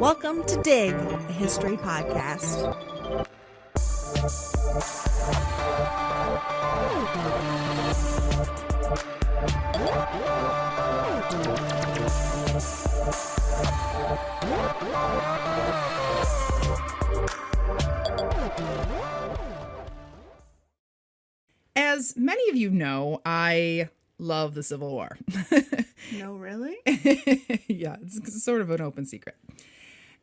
Welcome to Dig, a history podcast. As many of you know, I love the Civil War. No, really? Yeah, it's sort of an open secret.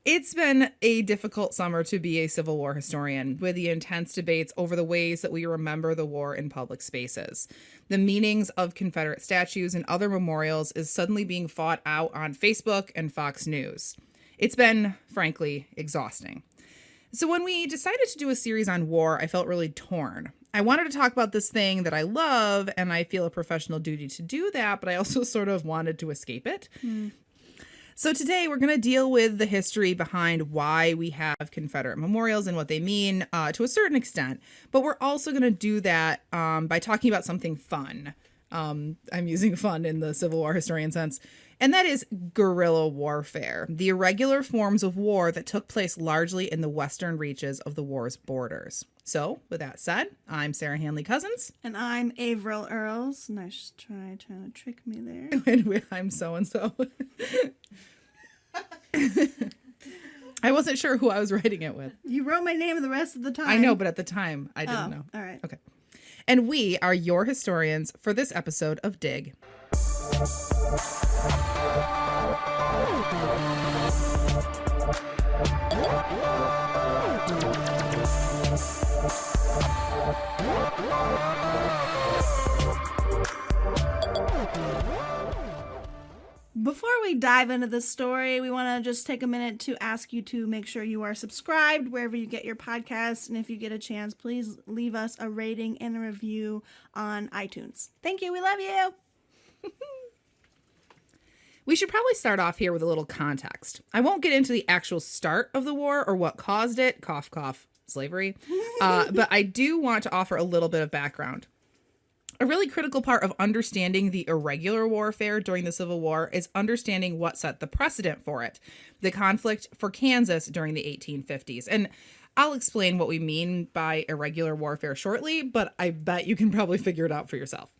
It's been a difficult summer to be a Civil War historian, with the intense debates over the ways that we remember the war in public spaces. The meanings of Confederate statues and other memorials is suddenly being fought out on Facebook and Fox News. It's been, frankly, exhausting. So when we decided to do a series on war, I felt really torn. I wanted to talk about this thing that I love, and I feel a professional duty to do that, but I also sort of wanted to escape it. So today we're going to deal with the history behind why we have Confederate memorials and what they mean to a certain extent. But we're also going to do that by talking about something fun. I'm using fun in the Civil War historian sense. And that is guerrilla warfare, the irregular forms of war that took place largely in the western reaches of the war's borders. So, with that said, I'm Sarah Hanley Cousins. And I'm Averill Earls. Nice trying to trick me there. And I'm so-and-so. I wasn't sure who I was writing it with. You wrote my name the rest of the time. I know, but at the time, I didn't know. All right. Okay. And we are your historians for this episode of Dig. Before we dive into the story, we want to just take a minute to ask you to make sure you are subscribed wherever you get your podcasts. And if you get a chance, please leave us a rating and a review on iTunes. Thank you. We love you. We should probably start off here with a little context. I won't get into the actual start of the war or what caused it, cough, cough, slavery, but I do want to offer a little bit of background. A really critical part of understanding the irregular warfare during the Civil War is understanding what set the precedent for it, the conflict for Kansas during the 1850s. And I'll explain what we mean by irregular warfare shortly, but I bet you can probably figure it out for yourself.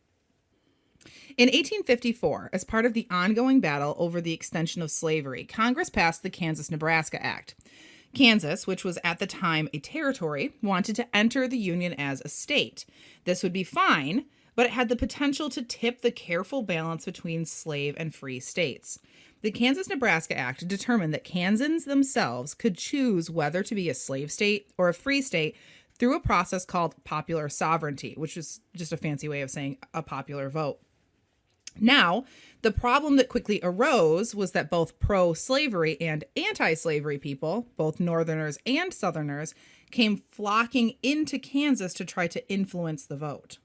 In 1854, as part of the ongoing battle over the extension of slavery, Congress passed the Kansas-Nebraska Act. Kansas, which was at the time a territory, wanted to enter the Union as a state. This would be fine, but it had the potential to tip the careful balance between slave and free states. The Kansas-Nebraska Act determined that Kansans themselves could choose whether to be a slave state or a free state through a process called popular sovereignty, which is just a fancy way of saying a popular vote. Now, the problem that quickly arose was that both pro-slavery and anti-slavery people, both Northerners and Southerners, came flocking into Kansas to try to influence the vote.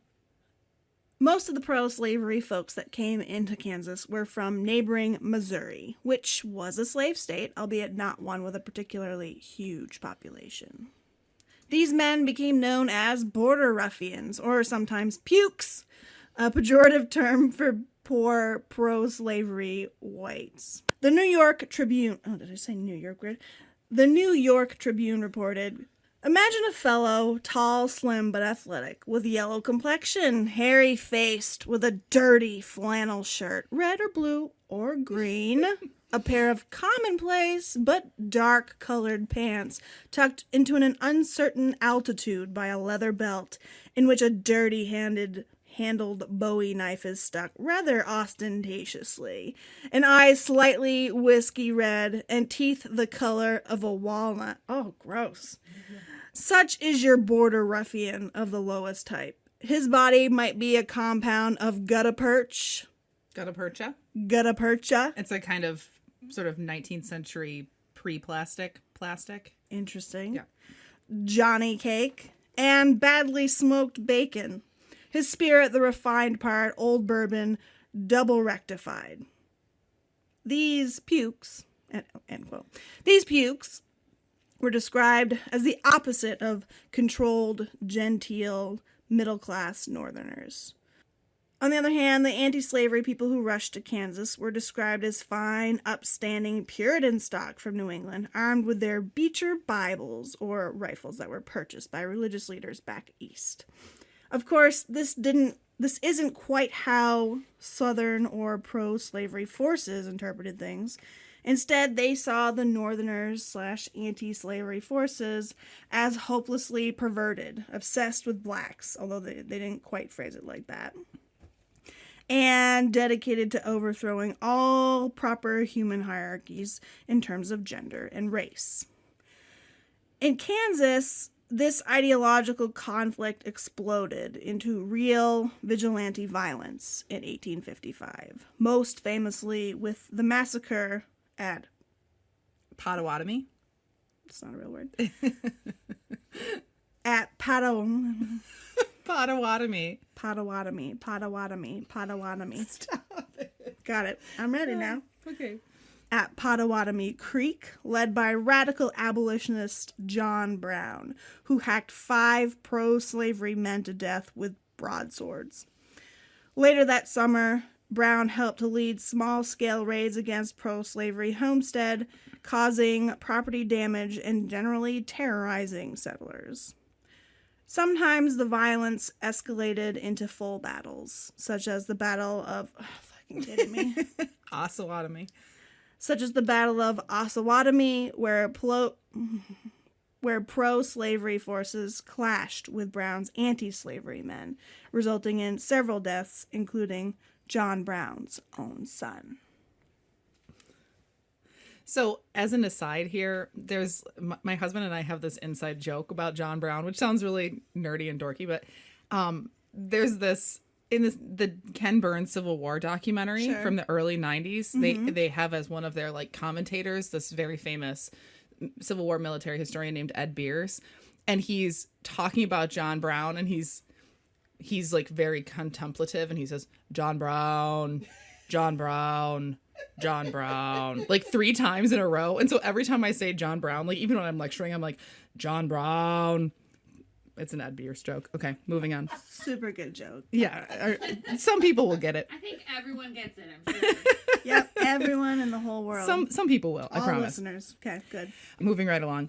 Most of the pro-slavery folks that came into Kansas were from neighboring Missouri, which was a slave state, albeit not one with a particularly huge population. These men became known as border ruffians, or sometimes pukes, a pejorative term for poor pro-slavery whites. The New York Tribune, The New York Tribune reported, "Imagine a fellow, tall, slim, but athletic, with yellow complexion, hairy-faced, with a dirty flannel shirt, red or blue or green, a pair of commonplace but dark-colored pants tucked into an uncertain altitude by a leather belt, in which a dirty-handled Bowie knife is stuck rather ostentatiously, an eye slightly whiskey red, and teeth the color of a walnut." Oh, gross. Such is your border ruffian of the lowest type. His body might be a compound of gutta-percha. Gutta-percha. It's a kind of sort of 19th century pre-plastic. Interesting. Yeah. Johnny cake and badly smoked bacon. His spirit, the refined part, old bourbon, double rectified. These pukes, end quote. These pukes were described as the opposite of controlled, genteel, middle-class Northerners. On the other hand, the anti-slavery people who rushed to Kansas were described as fine, upstanding Puritan stock from New England, armed with their Beecher Bibles, or rifles that were purchased by religious leaders back east. Of course, this isn't quite how Southern or pro-slavery forces interpreted things. Instead, they saw the Northerners / anti-slavery forces as hopelessly perverted, obsessed with blacks, although they didn't quite phrase it like that, and dedicated to overthrowing all proper human hierarchies in terms of gender and race. In Kansas, this ideological conflict exploded into real vigilante violence in 1855, most famously with the massacre at Potawatomi? It's not a real word. At Potawatomi. Stop it. Got it. I'm ready now. Okay. At Potawatomi Creek, led by radical abolitionist John Brown, who hacked 5 pro-slavery men to death with broadswords. Later that summer, Brown helped to lead small-scale raids against pro-slavery homestead, causing property damage and generally terrorizing settlers. Sometimes the violence escalated into full battles, such as the Battle of... Oh, fucking kidding me. Osawatomie. Such as the Battle of Osawatomie, where pro-slavery forces clashed with Brown's anti-slavery men, resulting in several deaths, including John Brown's own son. So, as an aside here, there's my husband and I have this inside joke about John Brown, which sounds really nerdy and dorky, but there's this in the Ken Burns Civil War documentary from the early 90s. Mm-hmm. They have as one of their like commentators this very famous Civil War military historian named Ed Beers, and he's talking about John Brown, and he's like very contemplative, and he says, John Brown, John Brown, John Brown, like 3 times in a row. And so every time I say John Brown, like even when I'm lecturing, I'm like, John Brown. It's an Ed Beers joke. Okay, moving on. Super good joke. Yeah, some people will get it. I think everyone gets it, I'm sure. Yep, everyone in the whole world. Some people will, I All promise. listeners. Okay, good. Moving right along.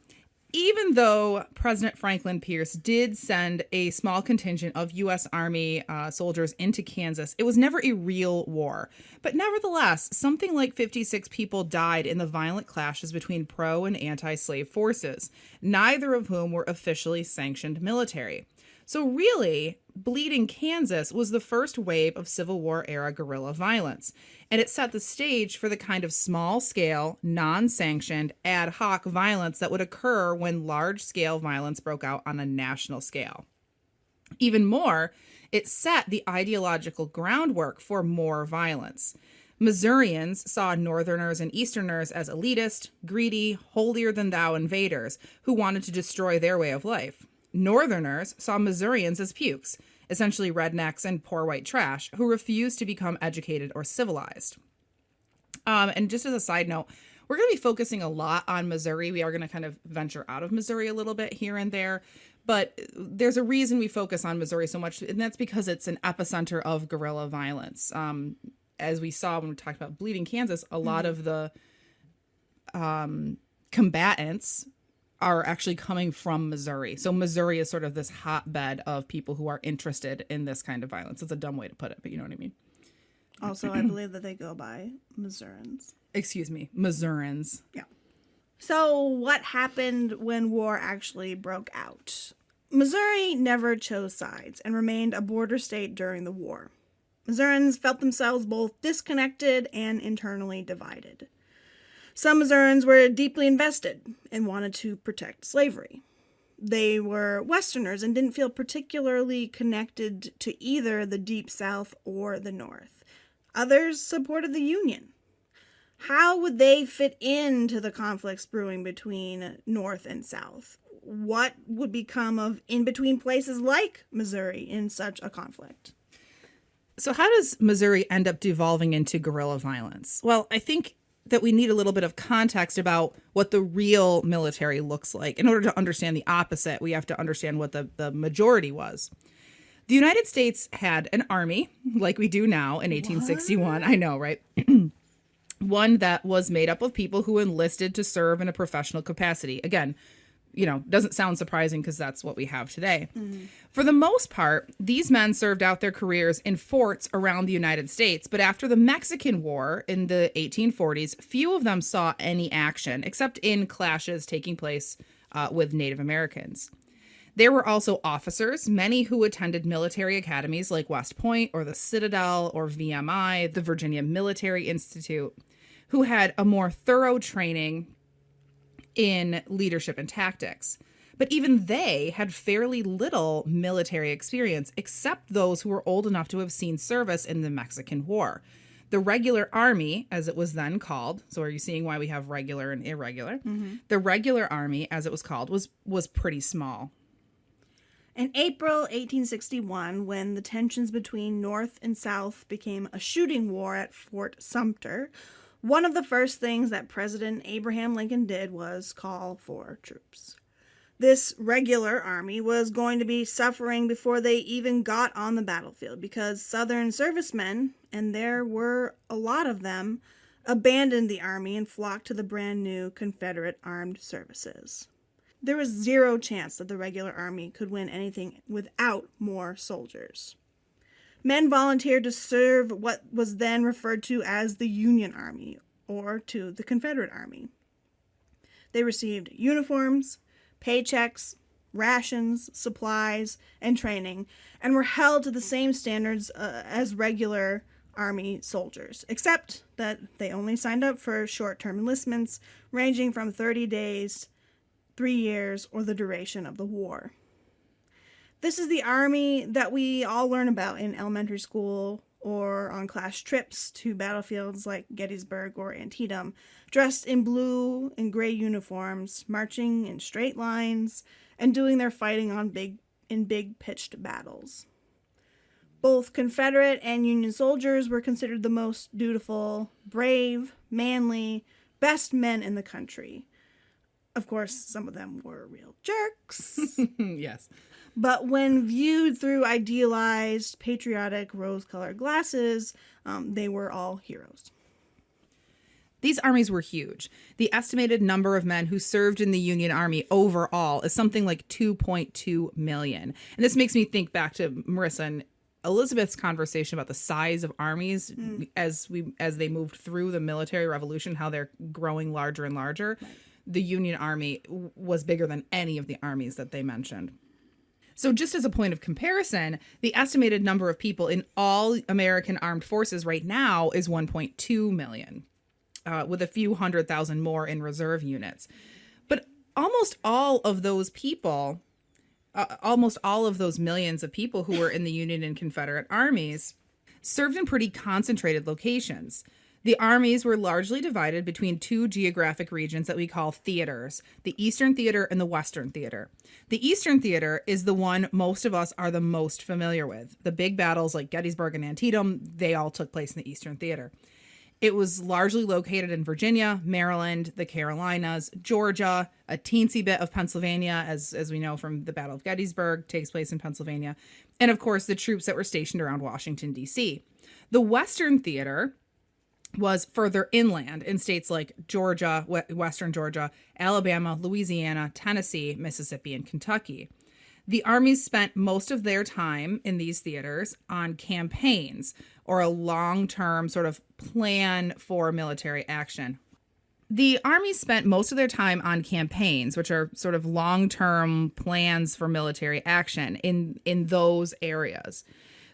Even though President Franklin Pierce did send a small contingent of U.S. Army soldiers into Kansas, it was never a real war. But nevertheless, something like 56 people died in the violent clashes between pro and anti-slave forces, neither of whom were officially sanctioned military. So really, Bleeding Kansas was the first wave of Civil War era guerrilla violence, and it set the stage for the kind of small-scale, non-sanctioned, ad hoc violence that would occur when large-scale violence broke out on a national scale. Even more, it set the ideological groundwork for more violence. Missourians saw Northerners and Easterners as elitist, greedy, holier-than-thou invaders who wanted to destroy their way of life. Northerners saw Missourians as pukes, essentially rednecks and poor white trash, who refused to become educated or civilized. And just as a side note, we're going to be focusing a lot on Missouri. We are going to kind of venture out of Missouri a little bit here and there, but there's a reason we focus on Missouri so much, and that's because it's an epicenter of guerrilla violence. As we saw when we talked about Bleeding Kansas, a lot of the combatants are actually coming from Missouri. So Missouri is sort of this hotbed of people who are interested in this kind of violence. It's a dumb way to put it, but you know what I mean. Also, I believe that they go by Missourians. Excuse me, Missourians. Yeah. So what happened when war actually broke out? Missouri never chose sides and remained a border state during the war. Missourians felt themselves both disconnected and internally divided. Some Missourians were deeply invested and wanted to protect slavery. They were Westerners and didn't feel particularly connected to either the Deep South or the North. Others supported the Union. How would they fit into the conflicts brewing between North and South? What would become of in-between places like Missouri in such a conflict? So how does Missouri end up devolving into guerrilla violence? Well, I think that we need a little bit of context about what the real military looks like. In order to understand the opposite, we have to understand what the majority was. The United States had an army, like we do now in 1861. I know, right? One that was made up of people who enlisted to serve in a professional capacity. Again, doesn't sound surprising because that's what we have today. For the most part, these men served out their careers in forts around the United States, but after the Mexican War in the 1840s, few of them saw any action, except in clashes taking place with Native Americans. There were also officers, many who attended military academies like West Point or the Citadel or VMI, the Virginia Military Institute, who had a more thorough training in leadership and tactics. But even they had fairly little military experience, except those who were old enough to have seen service in the Mexican War. The regular army, as it was then called, so are you seeing why we have regular and irregular? Mm-hmm. The regular army, as it was called, was pretty small. In April 1861, when the tensions between North and South became a shooting war at Fort Sumter, one of the first things that President Abraham Lincoln did was call for troops. This regular army was going to be suffering before they even got on the battlefield because Southern servicemen, and there were a lot of them, abandoned the army and flocked to the brand new Confederate armed services. There was zero chance that the regular army could win anything without more soldiers. Men volunteered to serve what was then referred to as the Union Army, or to the Confederate Army. They received uniforms, paychecks, rations, supplies, and training, and were held to the same standards as regular Army soldiers, except that they only signed up for short-term enlistments ranging from 30 days, 3 years, or the duration of the war. This is the army that we all learn about in elementary school or on class trips to battlefields like Gettysburg or Antietam, dressed in blue and gray uniforms, marching in straight lines, and doing their fighting in big pitched battles. Both Confederate and Union soldiers were considered the most dutiful, brave, manly, best men in the country. Of course, some of them were real jerks. Yes. But when viewed through idealized, patriotic, rose-colored glasses, they were all heroes. These armies were huge. The estimated number of men who served in the Union Army overall is something like 2.2 million. And this makes me think back to Marissa and Elizabeth's conversation about the size of armies as they moved through the military revolution, how they're growing larger and larger. Right. The Union Army was bigger than any of the armies that they mentioned. So just as a point of comparison, the estimated number of people in all American armed forces right now is 1.2 million, with a few 100,000 more in reserve units. But almost all of those people, almost all of those millions of people who were in the Union and Confederate armies served in pretty concentrated locations. The armies were largely divided between two geographic regions that we call theaters, the Eastern Theater and the Western Theater. The Eastern Theater is the one most of us are the most familiar with. The big battles like Gettysburg and Antietam, they all took place in the Eastern Theater. It was largely located in Virginia, Maryland, the Carolinas, Georgia, a teensy bit of Pennsylvania, as we know from the Battle of Gettysburg, takes place in Pennsylvania, and of course the troops that were stationed around Washington, D.C. The Western Theater was further inland in states like Georgia, Western Georgia, Alabama, Louisiana, Tennessee, Mississippi, and Kentucky. The armies spent most of their time in these theaters on campaigns or a long-term sort of plan for military action. The armies spent most of their time on campaigns, which are sort of long-term plans for military action in those areas.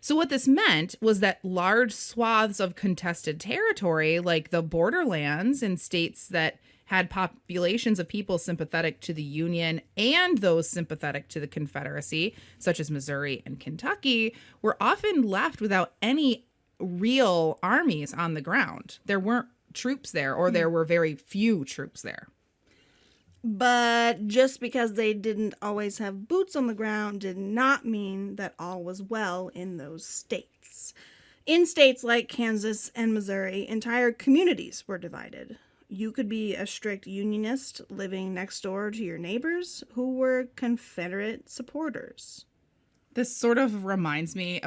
So what this meant was that large swaths of contested territory, like the borderlands in states that had populations of people sympathetic to the Union and those sympathetic to the Confederacy, such as Missouri and Kentucky, were often left without any real armies on the ground. There weren't troops there, or there were very few troops there. But just because they didn't always have boots on the ground did not mean that all was well in those states. In states like Kansas and Missouri, entire communities were divided. You could be a strict Unionist living next door to your neighbors who were Confederate supporters. This sort of reminds me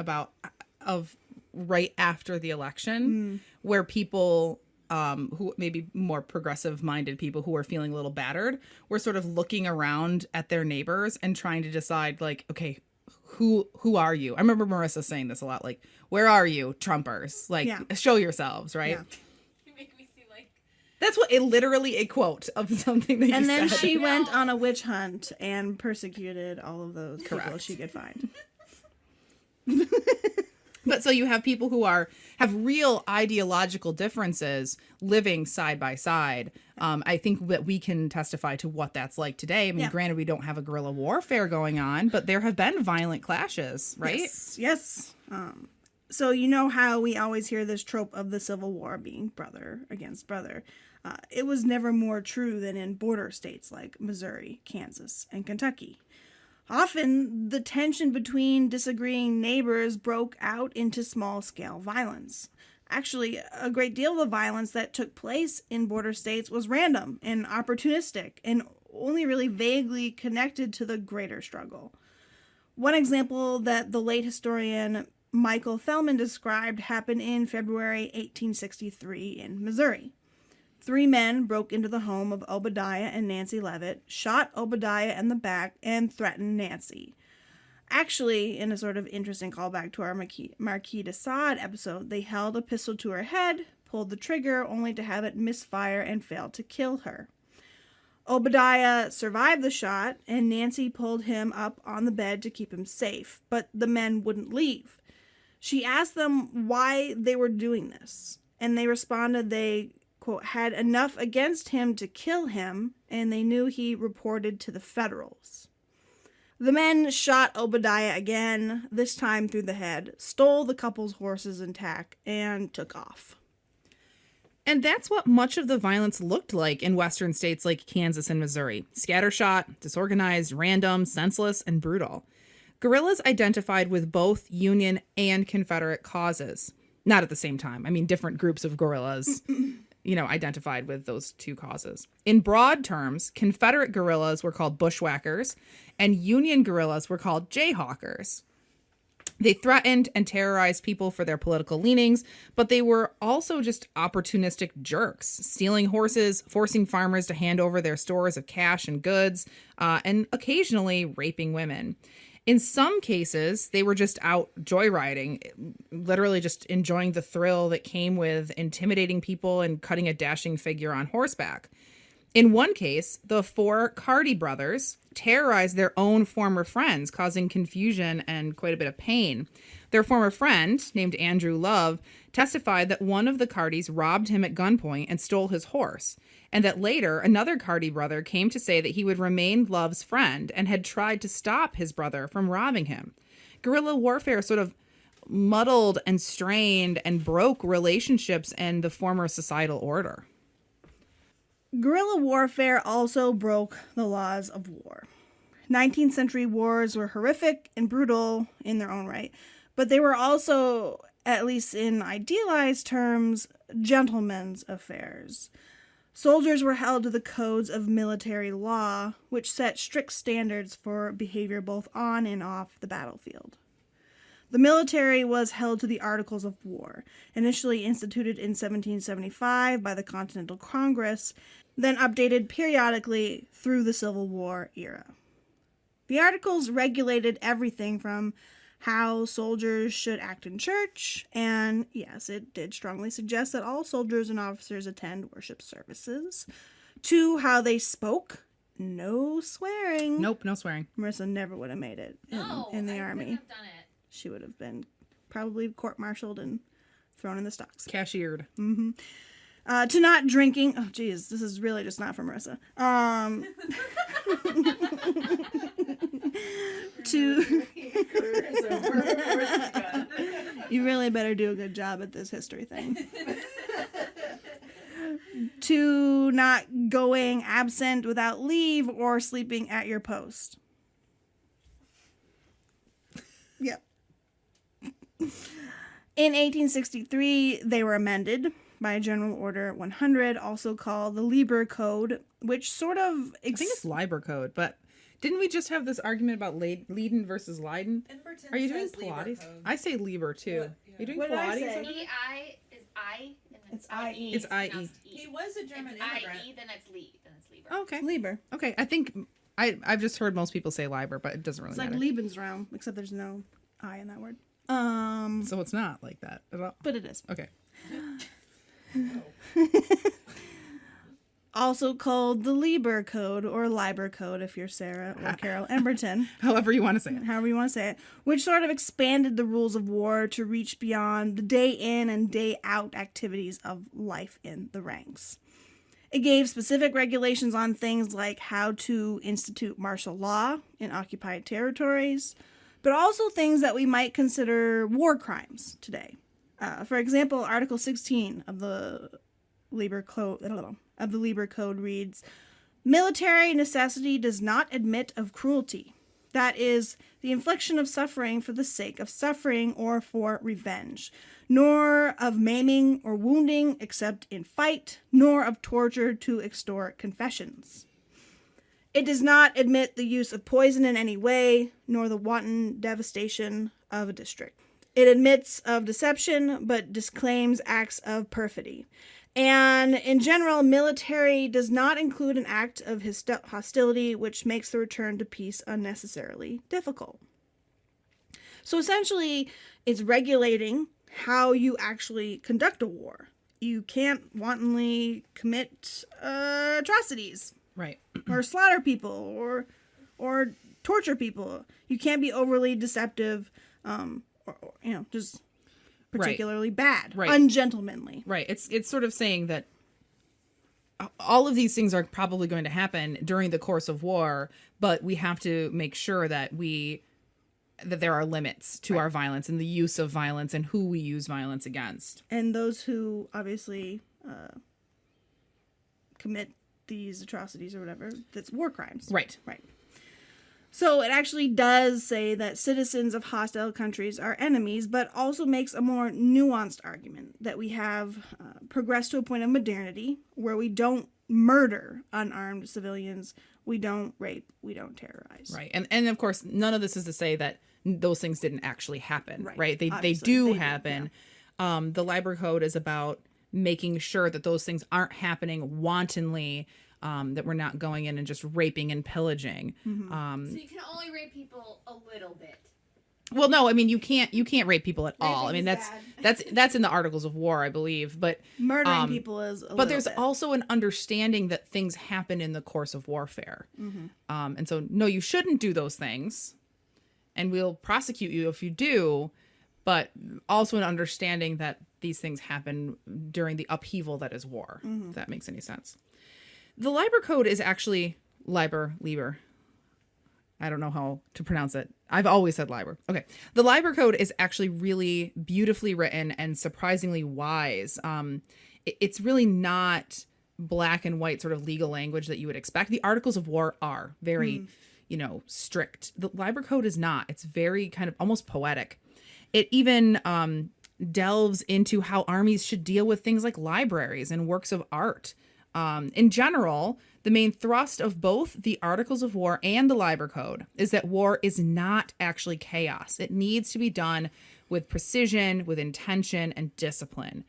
of right after the election, where people who maybe more progressive minded people who are feeling a little battered were sort of looking around at their neighbors and trying to decide, like, okay, who are you? I remember Marissa saying this a lot, like, where are you, Trumpers? Like, show yourselves, right? Yeah. You make me see like That's what literally a quote of something that you And then said. she went on a witch hunt and persecuted all of those people Correct. she could find. But so you have people who have real ideological differences living side by side. I think that we can testify to what that's like today. I mean, Yeah. granted, we don't have a guerrilla warfare going on, but there have been violent clashes, right? Yes. So you know how we always hear this trope of the Civil War being brother against brother. It was never more true than in border states like Missouri, Kansas, and Kentucky. Often, the tension between disagreeing neighbors broke out into small-scale violence. Actually, a great deal of the violence that took place in border states was random and opportunistic and only really vaguely connected to the greater struggle. One example that the late historian Michael Thelman described happened in February 1863 in Missouri. 3 men broke into the home of Obadiah and Nancy Levitt, shot Obadiah in the back, and threatened Nancy. Actually, in a sort of interesting callback to our Marquis de Sade episode, they held a pistol to her head, pulled the trigger, only to have it misfire and fail to kill her. Obadiah survived the shot, and Nancy pulled him up on the bed to keep him safe, but the men wouldn't leave. She asked them why they were doing this, and they responded they, quote, had enough against him to kill him, and they knew he reported to the Federals. The men shot Obadiah again, this time through the head, stole the couple's horses intact, and took off. And that's what much of the violence looked like in western states like Kansas and Missouri. Scattershot, disorganized, random, senseless, and brutal. Guerrillas identified with both Union and Confederate causes. Not at the same time. I mean, different groups of guerrillas identified with those two causes. In broad terms, Confederate guerrillas were called bushwhackers, and Union guerrillas were called jayhawkers. They threatened and terrorized people for their political leanings, but they were also just opportunistic jerks, stealing horses, forcing farmers to hand over their stores of cash and goods, and occasionally raping women. In some cases, they were just out joyriding, literally just enjoying the thrill that came with intimidating people and cutting a dashing figure on horseback. In one case, the 4 Carty brothers terrorized their own former friends, causing confusion and quite a bit of pain. Their former friend, named Andrew Love, testified that one of the Cardys robbed him at gunpoint and stole his horse, and that later another Carty brother came to say that he would remain Love's friend and had tried to stop his brother from robbing him. Guerrilla warfare sort of muddled and strained and broke relationships and the former societal order. Guerrilla warfare also broke the laws of war. 19th century wars were horrific and brutal in their own right, but they were also, at least in idealized terms, gentlemen's affairs. Soldiers were held to the codes of military law, which set strict standards for behavior both on and off the battlefield. The military was held to the Articles of War, initially instituted in 1775 by the Continental Congress, then updated periodically through the Civil War era. The Articles regulated everything from how soldiers should act in church, and yes, it did strongly suggest that all soldiers and officers attend worship services, to how they spoke. No swearing. Nope, no swearing. Marissa never would have made it in the I army. wouldn't have done it. She would have been probably court-martialed and thrown in the stocks. Cashiered. To not drinking. Oh, geez, this is really just not for Marissa. To you really better do a good job at this history thing. To not going absent without leave or sleeping at your post. Yep. In 1863, they were amended by General Order 100, also called the Lieber Code, which sort of... I think it's Lieber Code, but Didn't we just have this argument about Leiden versus Leiden? Edmonton Are you doing says Lieber Pilates? Code. I say Lieber too. What? Yeah. Are you doing What did I Pilates? say? over there? E-I is I, and then It's I-E. It's I-E. pronounced He was a German It's immigrant. I-E, then it's Lee, then it's Lieber. Oh, okay. Lieber. Okay. I think I've just heard most people say Lieber, but it doesn't really It's like matter. Lebensraum, except there's no I in that word. So it's not like that at all. But it is. Okay. Also called the Lieber Code or Lieber Code if you're Sarah or Carol Emberton, However you want to say it. however you want to say it, which sort of expanded the rules of war to reach beyond the day in and day out activities of life in the ranks. It gave specific regulations on things like how to institute martial law in occupied territories, but also things that we might consider war crimes today. For example, Article 16 of the Lieber Code reads, "Military necessity does not admit of cruelty. That is, the infliction of suffering for the sake of suffering or for revenge, nor of maiming or wounding except in fight, nor of torture to extort confessions. It does not admit the use of poison in any way, nor the wanton devastation of a district. It admits of deception, but disclaims acts of perfidy. And in general, military does not include an act of hostility which makes the return to peace unnecessarily difficult." So essentially, it's regulating how you actually conduct a war. You can't wantonly commit atrocities Right. or slaughter people or torture people. You can't be overly deceptive, or just particularly bad, Right. ungentlemanly. Right. It's sort of saying that all of these things are probably going to happen during the course of war, but we have to make sure that there are limits to our violence and the use of violence and who we use violence against. And those who obviously commit these atrocities or whatever, that's war crimes. Right. Right. So it actually does say that citizens of hostile countries are enemies, but also makes a more nuanced argument that we have progressed to a point of modernity where we don't murder unarmed civilians, we don't rape, we don't terrorize. Right. And of course, none of this is to say that those things didn't actually happen. Right. They Obviously, do they do, happen. The Lieber Code is about making sure that those things aren't happening wantonly, that we're not going in and just raping and pillaging. So you can only rape people a little bit. Well, no, I mean you can't rape people at all. I Raping mean is that's in the Articles of War, I believe. But Murdering people is but there's also an understanding that things happen in the course of warfare. And so no, you shouldn't do those things, and we'll prosecute you if you do. But also an understanding that these things happen during the upheaval that is war. If that makes any sense. The Lieber Code is actually Lieber. I don't know how to pronounce it. I've always said Lieber. Okay. The Lieber Code is actually really beautifully written and surprisingly wise. It's really not black and white sort of legal language that you would expect. The Articles of War are very, strict. The Lieber Code is not. It's very kind of almost poetic. It even delves into how armies should deal with things like libraries and works of art. In general, the main thrust of both the Articles of War and the Lieber Code is that war is not actually chaos. It needs to be done with precision, with intention, and discipline.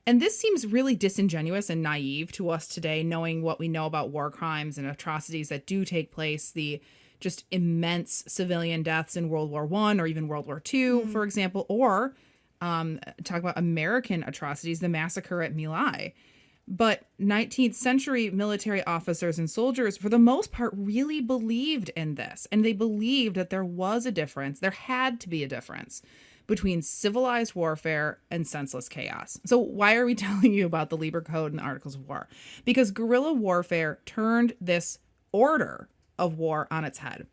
And this seems really disingenuous and naive to us today, knowing what we know about war crimes and atrocities that do take place, the just immense civilian deaths in World War I or even World War II, for example, or talk about American atrocities, the massacre at My Lai. But 19th century military officers and soldiers, for the most part, really believed in this. And they believed that there was a difference, there had to be a difference between civilized warfare and senseless chaos. So why are we telling you about the Lieber Code and the Articles of War? Because guerrilla warfare turned this order of war on its head.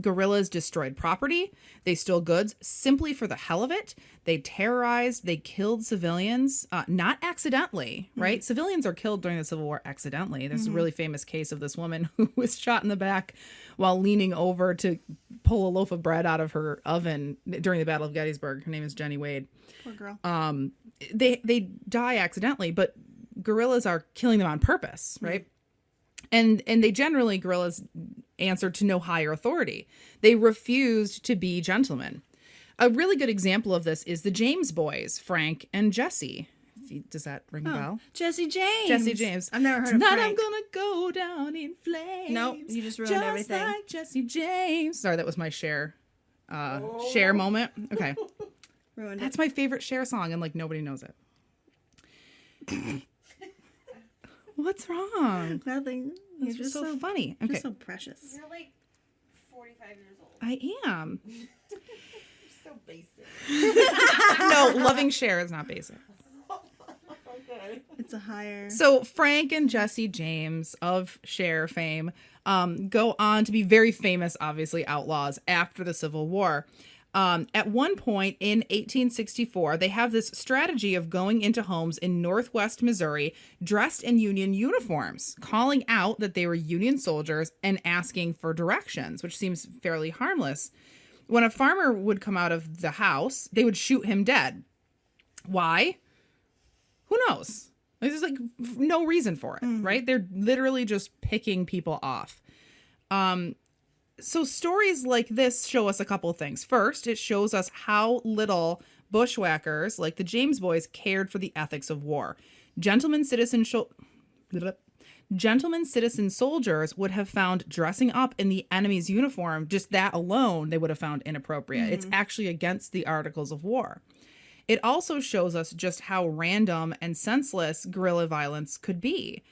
Guerrillas destroyed property, they stole goods simply for the hell of it. They terrorized, they killed civilians, not accidentally, right? Civilians are killed during the Civil War accidentally. There's a really famous case of this woman who was shot in the back while leaning over to pull a loaf of bread out of her oven during the Battle of Gettysburg. Her name is Jenny Wade. Poor girl. They die accidentally, but guerrillas are killing them on purpose, right? And they generally, guerrillas answered to no higher authority. They refused to be gentlemen. A really good example of this is the James boys, Frank and Jesse. Does that ring a bell? Jesse James. Jesse James. I've never heard of Tonight Frank. I'm gonna go down in flames. Nope, you just ruined just everything. like Jesse James. Sorry, that was my Cher moment. Okay. Ruined That's it. my favorite Cher song, and like nobody knows it. What's wrong? Nothing. You're It's just just so funny. Okay. Just so precious. You're like 45 years old. I am. So basic. No, loving Cher is not basic. It's a higher. So Frank and Jesse James of Cher fame go on to be very famous, obviously, outlaws after the Civil War. At one point in 1864, they have this strategy of going into homes in Northwest Missouri dressed in Union uniforms, calling out that they were Union soldiers and asking for directions, which seems fairly harmless. When a farmer would come out of the house, they would shoot him dead. Why? Who knows? There's like no reason for it, right? They're literally just picking people off. So stories like this show us a couple of things. First, it shows us how little bushwhackers like the James boys cared for the ethics of war. Gentlemen citizen soldiers would have found dressing up in the enemy's uniform, just that alone, they would have found inappropriate. It's actually against the Articles of War. It also shows us just how random and senseless guerrilla violence could be.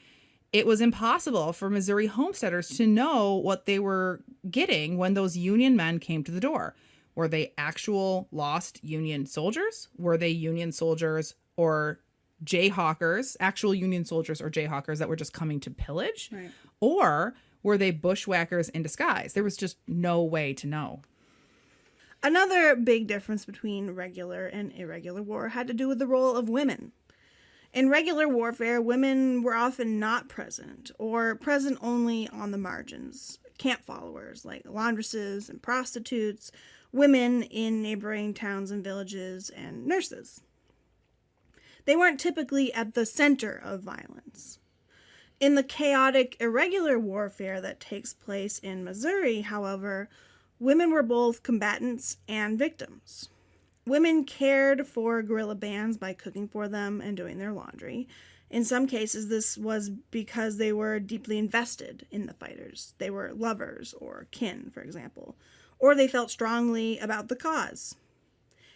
It was impossible for Missouri homesteaders to know what they were getting when those Union men came to the door. Were they actual lost Union soldiers? Were they Union soldiers or jayhawkers, actual Union soldiers or jayhawkers that were just coming to pillage? Right. Or were they bushwhackers in disguise? There was just no way to know. Another big difference between regular and irregular war had to do with the role of women. In regular warfare, women were often not present, or present only on the margins. Camp followers like laundresses and prostitutes, women in neighboring towns and villages, and nurses. They weren't typically at the center of violence. In the chaotic, irregular warfare that takes place in Missouri, however, women were both combatants and victims. Women cared for guerrilla bands by cooking for them and doing their laundry. In some cases, this was because they were deeply invested in the fighters. They were lovers or kin, for example, or they felt strongly about the cause.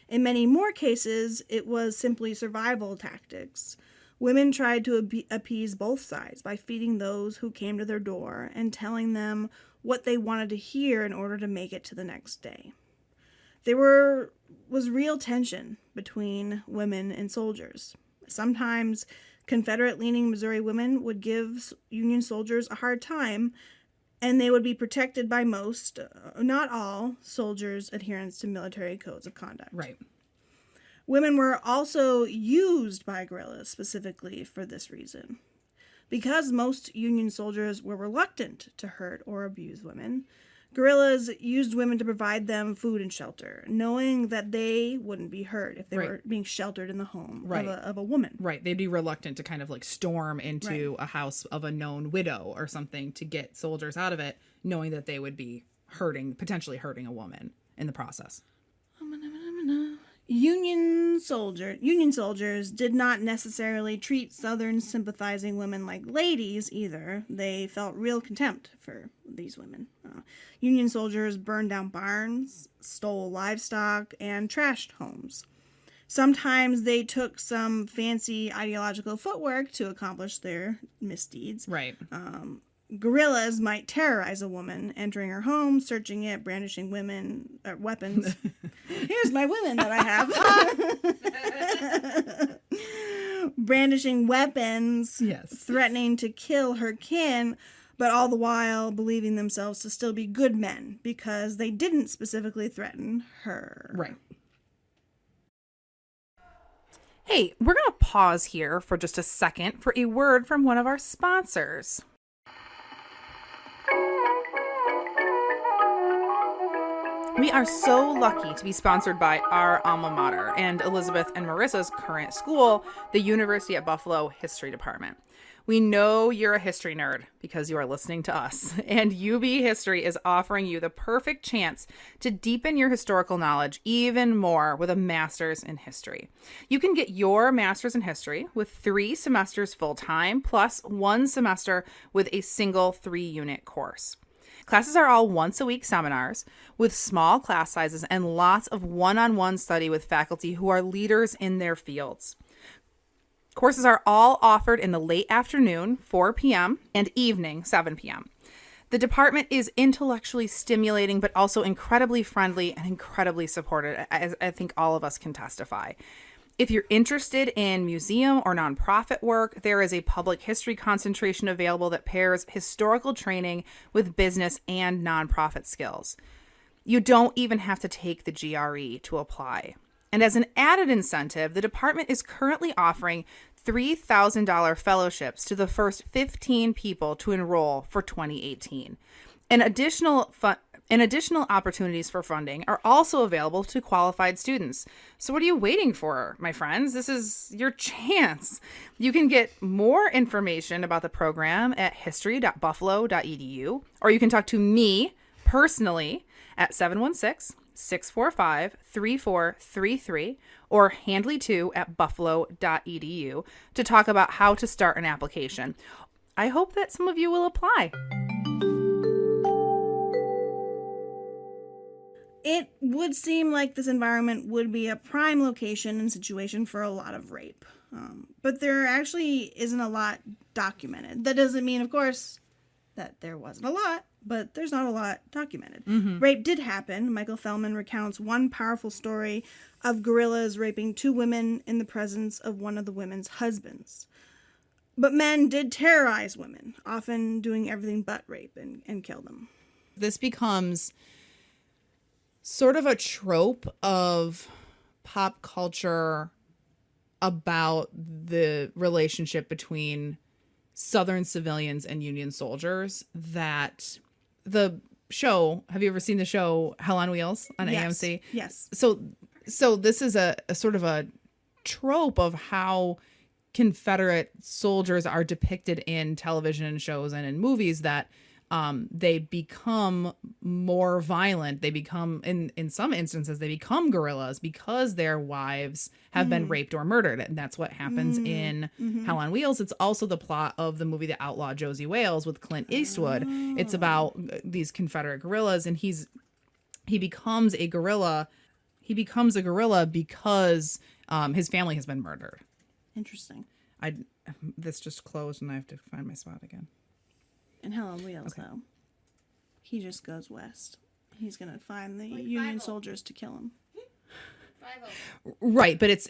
In many more cases, it was simply survival tactics. Women tried to appease both sides by feeding those who came to their door and telling them what they wanted to hear in order to make it to the next day. There was real tension between women and soldiers. Sometimes Confederate-leaning Missouri women would give Union soldiers a hard time, and they would be protected by most, not all, soldiers' adherence to military codes of conduct. Right. Women were also used by guerrillas specifically for this reason. Because most Union soldiers were reluctant to hurt or abuse women, guerrillas used women to provide them food and shelter, knowing that they wouldn't be hurt if they were being sheltered in the home of a woman. Right. They'd be reluctant to kind of like storm into a house of a known widow or something to get soldiers out of it, knowing that they would be potentially hurting a woman in the process. Union soldiers did not necessarily treat Southern sympathizing women like ladies either. They felt real contempt for these women. Union soldiers burned down barns, stole livestock, and trashed homes. Sometimes they took some fancy ideological footwork to accomplish their misdeeds. Right. Guerrillas might terrorize a woman, entering her home, searching it, brandishing weapons. Here's my women that I have. Brandishing weapons, Yes. threatening to kill her kin, but all the while believing themselves to still be good men because they didn't specifically threaten her. Right. Hey, we're going to pause here for just a second for a word from one of our sponsors. We are so lucky to be sponsored by our alma mater and Elizabeth and Marissa's current school, the University at Buffalo History Department. We know you're a history nerd because you are listening to us, and UB History is offering you the perfect chance to deepen your historical knowledge even more with a master's in history. You can get your master's in history with 3 semesters full-time plus 1 semester with a single 3-unit course. Classes are all once-a-week seminars with small class sizes and lots of one-on-one study with faculty who are leaders in their fields. Courses are all offered in the late afternoon, 4 p.m., and evening, 7 p.m. The department is intellectually stimulating, but also incredibly friendly and incredibly supportive, as I think all of us can testify. If you're interested in museum or nonprofit work, there is a public history concentration available that pairs historical training with business and nonprofit skills. You don't even have to take the GRE to apply. And as an added incentive, the department is currently offering $3,000 fellowships to the first 15 people to enroll for 2018. And additional opportunities for funding are also available to qualified students. So what are you waiting for, my friends? This is your chance. You can get more information about the program at history.buffalo.edu, or you can talk to me personally at 716-645-3433 or handley2 at buffalo.edu to talk about how to start an application. I hope that some of you will apply. It would seem like this environment would be a prime location and situation for a lot of rape. But there actually isn't a lot documented. That doesn't mean, of course, that there wasn't a lot, but there's not a lot documented. Rape did happen. Michael Fellman recounts one powerful story of guerrillas raping 2 women in the presence of one of the women's husbands. But men did terrorize women, often doing everything but rape and kill them. This becomes sort of a trope of pop culture about the relationship between Southern civilians and Union soldiers, that the show, have you ever seen the show Hell on Wheels on AMC? Yes. So this is a sort of a trope of how Confederate soldiers are depicted in television shows and in movies, that they become more violent. They become, in some instances, they become guerrillas because their wives have been raped or murdered. And that's what happens in Hell on Wheels. It's also the plot of the movie The Outlaw Josie Wales with Clint Eastwood. It's about these Confederate guerrillas, and he becomes a guerrilla. He becomes a guerrilla because his family has been murdered. Interesting. This just closed and I have to find my spot again. In Hell on Wheels, though, he just goes west. He's gonna find the Union soldiers to kill him. Right, but it's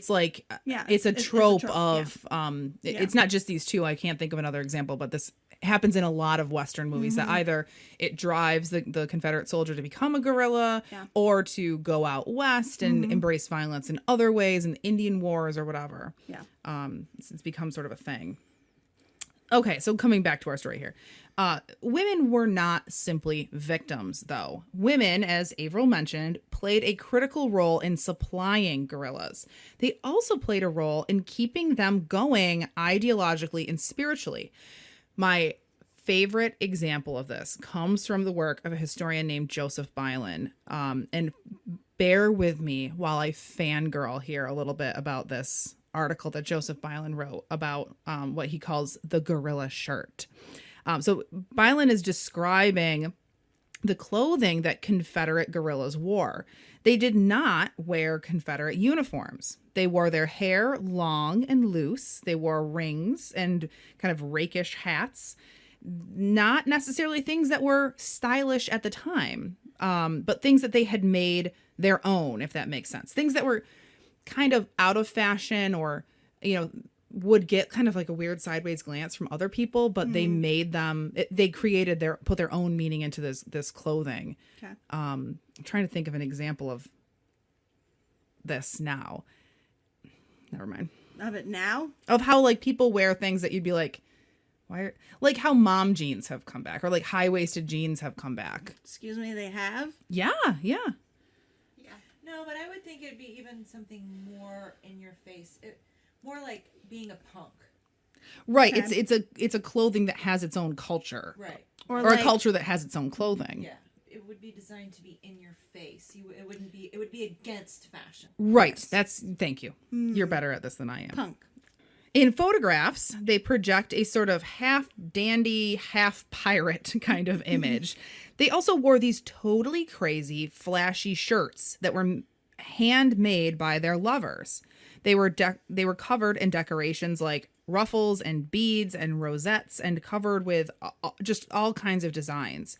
like it's a trope of Yeah. It's not just these two. I can't think of another example, but this happens in a lot of Western movies, that either it drives the Confederate soldier to become a guerrilla or to go out west and embrace violence in other ways, in Indian wars or whatever. Yeah. It's become sort of a thing. Okay, so coming back to our story here. Women were not simply victims, though. Women, as Avril mentioned, played a critical role in supplying guerrillas. They also played a role in keeping them going ideologically and spiritually. My favorite example of this comes from the work of a historian named Joseph Bylan. And bear with me while I fangirl here a little bit about this article that Joseph Bylan wrote about what he calls the guerrilla shirt. So Bylan is describing the clothing that Confederate guerrillas wore. They did not wear Confederate uniforms. They wore their hair long and loose. They wore rings and kind of rakish hats. Not necessarily things that were stylish at the time, but things that they had made their own, if that makes sense. Things that were kind of out of fashion, or, would get kind of like a weird sideways glance from other people, but they made them, they created put their own meaning into this clothing. Okay. I'm trying to think of an example of this now. Never mind. Of it now? Of how like people wear things that you'd be like, Like how mom jeans have come back, or like high-waisted jeans have come back. Excuse me, they have? Yeah. Yeah. No, but I would think it'd be even something more in your face. More like being a punk. Right. Okay. It's a clothing that has its own culture. Right. Or like, a culture that has its own clothing. Yeah. It would be designed to be in your face. It would be against fashion. Right. Thank you. You're better at this than I am. punk. In photographs, they project a sort of half dandy, half pirate kind of image. They also wore these totally crazy, flashy shirts that were handmade by their lovers. They were covered in decorations like ruffles and beads and rosettes, and covered with just all kinds of designs.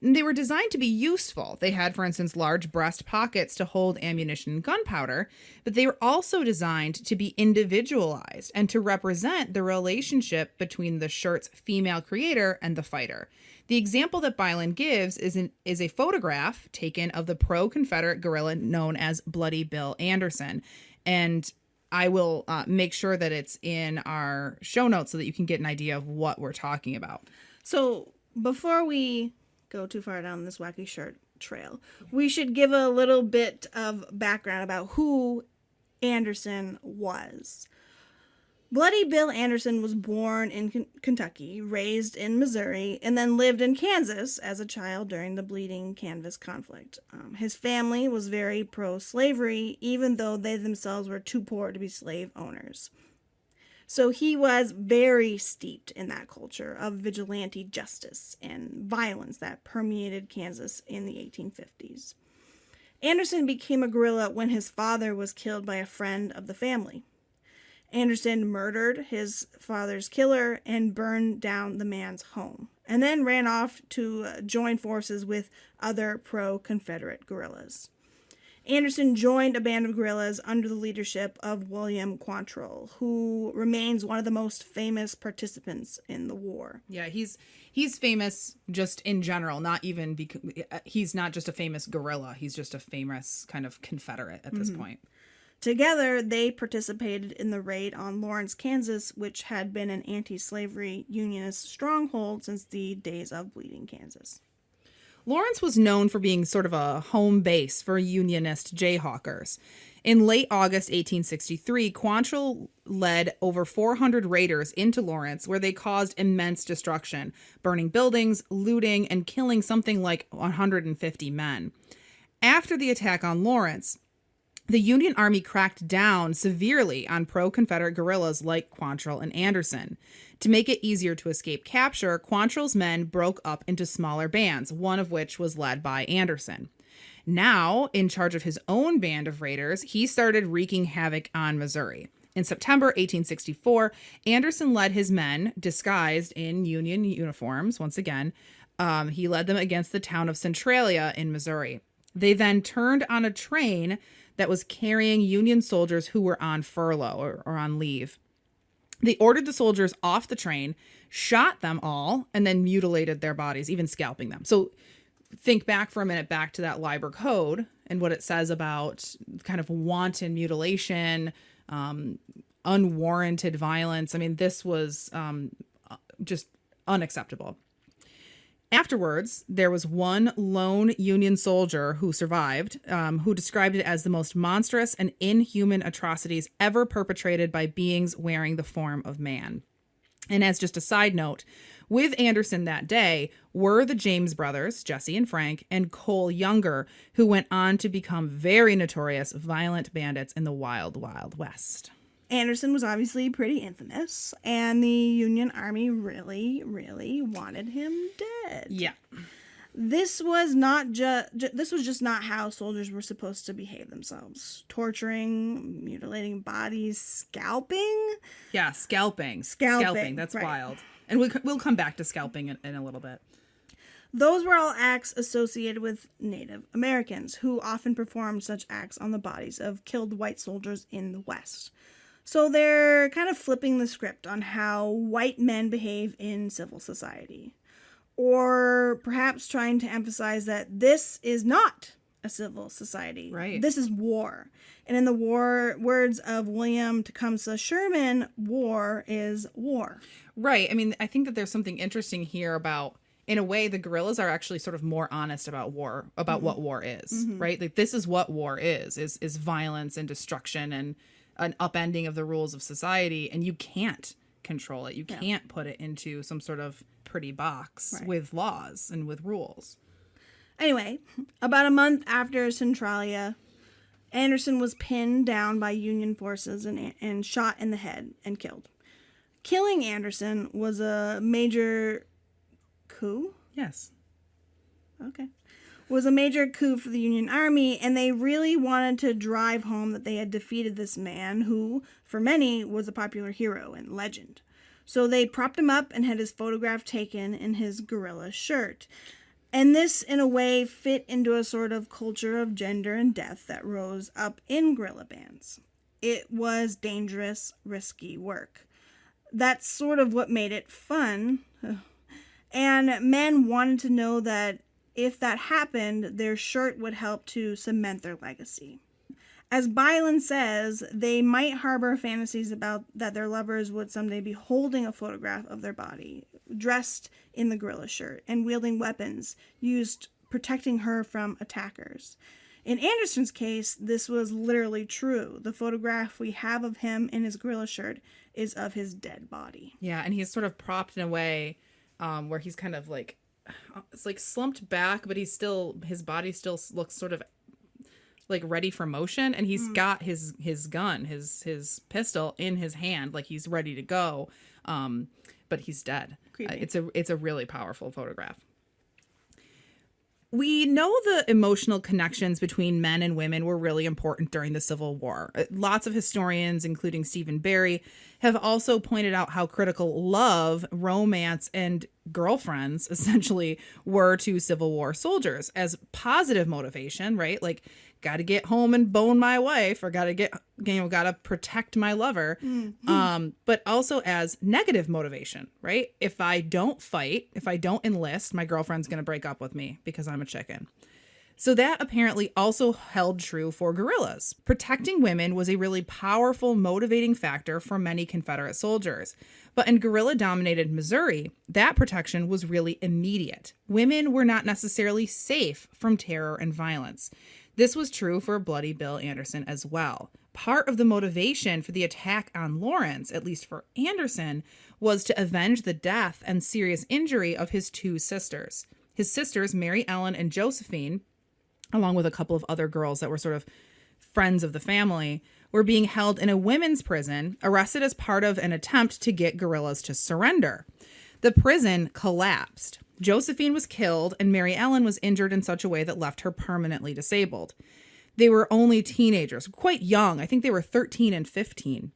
And they were designed to be useful. They had, for instance, large breast pockets to hold ammunition and gunpowder, but they were also designed to be individualized and to represent the relationship between the shirt's female creator and the fighter. The example that Byland gives is a photograph taken of the pro-Confederate guerrilla known as Bloody Bill Anderson. And I will make sure that it's in our show notes so that you can get an idea of what we're talking about. So before we go too far down this wacky shirt trail, we should give a little bit of background about who Anderson was. Bloody Bill Anderson was born in Kentucky, raised in Missouri, and then lived in Kansas as a child during the Bleeding Canvas conflict. His family was very pro-slavery, even though they themselves were too poor to be slave owners. So he was very steeped in that culture of vigilante justice and violence that permeated Kansas in the 1850s. Anderson became a guerrilla when his father was killed by a friend of the family. Anderson murdered his father's killer and burned down the man's home, and then ran off to join forces with other pro-Confederate guerrillas. Anderson joined a band of guerrillas under the leadership of William Quantrill, who remains one of the most famous participants in the war. Yeah, he's famous just in general, not even because he's not just a famous guerrilla, he's just a famous kind of Confederate at this point. Together, they participated in the raid on Lawrence, Kansas, which had been an anti-slavery Unionist stronghold since the days of Bleeding Kansas. Lawrence was known for being sort of a home base for Unionist Jayhawkers. In late August 1863, Quantrill led over 400 raiders into Lawrence, where they caused immense destruction, burning buildings, looting, and killing something like 150 men. After the attack on Lawrence, the Union Army cracked down severely on pro-Confederate guerrillas like Quantrill and Anderson. To make it easier to escape capture, Quantrill's men broke up into smaller bands, one of which was led by Anderson. Now, in charge of his own band of raiders, he started wreaking havoc on Missouri. In September 1864, Anderson led his men, disguised in Union uniforms, once again. He led them against the town of Centralia in Missouri. They then turned on a train that was carrying Union soldiers who were on furlough or on leave. They ordered the soldiers off the train, shot them all, and then mutilated their bodies, even scalping them. So think back for a minute, back to that Lieber Code and what it says about kind of wanton mutilation, unwarranted violence. I mean, this was just unacceptable. Afterwards, there was one lone Union soldier who survived, who described it as the most monstrous and inhuman atrocities ever perpetrated by beings wearing the form of man. And as just a side note, with Anderson that day were the James brothers, Jesse and Frank, and Cole Younger, who went on to become very notorious violent bandits in the Wild Wild West. Anderson was obviously pretty infamous, and the Union Army really, really wanted him dead. Yeah. This was just not how soldiers were supposed to behave themselves. Torturing, mutilating bodies, scalping. Yeah, scalping. That's right. wild. And we'll come back to scalping in a little bit. Those were all acts associated with Native Americans, who often performed such acts on the bodies of killed white soldiers in the West. So they're kind of flipping the script on how white men behave in civil society. Or perhaps trying to emphasize that this is not a civil society. Right. This is war. And in the words of William Tecumseh Sherman, war is war. Right. I mean, I think that there's something interesting here about, in a way, the guerrillas are actually sort of more honest about war, about what war is, right? Like, this is what war is violence and destruction and an upending of the rules of society. And you can't control it. You can't put it into some sort of pretty box with laws and with rules. Anyway, about a month after Centralia, Anderson was pinned down by Union forces and shot in the head and killed. Killing Anderson was a major coup? Yes. Okay. Was a major coup for the Union Army, and they really wanted to drive home that they had defeated this man who, for many, was a popular hero and legend. So they propped him up and had his photograph taken in his guerrilla shirt. And this, in a way, fit into a sort of culture of gender and death that rose up in guerrilla bands. It was dangerous, risky work. That's sort of what made it fun. And men wanted to know that if that happened, their shirt would help to cement their legacy. As Bylan says, they might harbor fantasies about that their lovers would someday be holding a photograph of their body, dressed in the guerrilla shirt, and wielding weapons used protecting her from attackers. In Anderson's case, this was literally true. The photograph we have of him in his guerrilla shirt is of his dead body. Yeah, and he's sort of propped in a way where he's kind of like, it's like slumped back, but his body still looks sort of like ready for motion, and he's got his gun, his pistol in his hand, like he's ready to go, but he's dead. It's a really powerful photograph. We know the emotional connections between men and women were really important during the Civil War. Lots of historians, including Stephen Barry, have also pointed out how critical love, romance, and girlfriends essentially were to Civil War soldiers as positive motivation, right? Like, got to get home and bone my wife, or got to protect my lover. But also as negative motivation, right? If I don't fight, if I don't enlist, my girlfriend's going to break up with me because I'm a chicken. So that apparently also held true for guerrillas. Protecting women was a really powerful motivating factor for many Confederate soldiers. But in guerrilla-dominated Missouri, that protection was really immediate. Women were not necessarily safe from terror and violence. This was true for Bloody Bill Anderson as well. Part of the motivation for the attack on Lawrence, at least for Anderson, was to avenge the death and serious injury of his two sisters. His sisters, Mary Ellen and Josephine, along with a couple of other girls that were sort of friends of the family, were being held in a women's prison, arrested as part of an attempt to get guerrillas to surrender. The prison collapsed. Josephine was killed, and Mary Ellen was injured in such a way that left her permanently disabled. They were only teenagers, quite young. I think they were 13 and 15.